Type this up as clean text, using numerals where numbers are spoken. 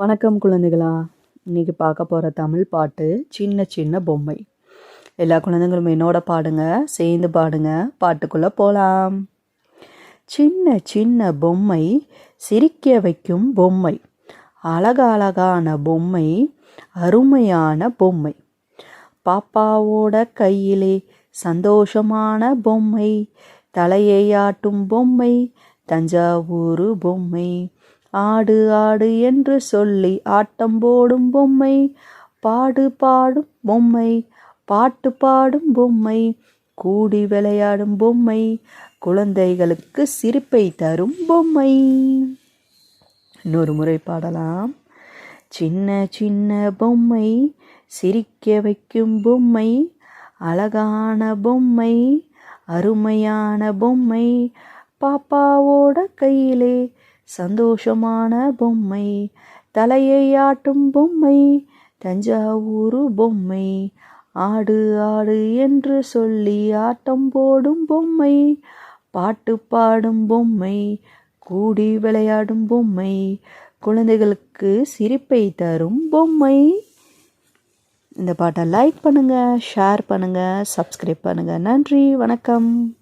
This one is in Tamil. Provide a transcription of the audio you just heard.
வணக்கம் குழந்தைகளா. இன்னைக்கு பார்க்க போகிற தமிழ் பாட்டு சின்ன சின்ன பொம்மை. எல்லா குழந்தைங்களும் என்னோட பாடுங்க, சேர்ந்து பாடுங்க. பாட்டுக்குள்ளே போகலாம். சின்ன சின்ன பொம்மை, சிரிக்க வைக்கும் பொம்மை, அழகழகான பொம்மை, அருமையான பொம்மை. பாப்பாவோட கையிலே சந்தோஷமான பொம்மை, தலையை ஆட்டும் பொம்மை, தஞ்சாவூர் பொம்மை. ஆடு ஆடு என்று சொல்லி ஆட்டம் போடும் பொம்மை, பாடு பாடும் பொம்மை, பாட்டு பாடும் பொம்மை, கூடி விளையாடும் பொம்மை, குழந்தைகளுக்கு சிரிப்பை தரும் பொம்மை. இன்னொரு முறை பாடலாம். சின்ன சின்ன பொம்மை, சிரிக்க வைக்கும் பொம்மை, அழகான பொம்மை, அருமையான பொம்மை, பாப்பாவோட கையிலே சந்தோஷமான பொம்மை, தலையை ஆட்டும் பொம்மை, தஞ்சாவூர் பொம்மை. ஆடு ஆடு என்று சொல்லி ஆட்டம் போடும் பொம்மை, பாட்டு பாடும் பொம்மை, கூடி விளையாடும் பொம்மை, குழந்தைகளுக்கு சிரிப்பை தரும் பொம்மை. இந்த பாட்டை லைக் பண்ணுங்கள், ஷேர் பண்ணுங்கள், சப்ஸ்கிரைப் பண்ணுங்கள். நன்றி, வணக்கம்.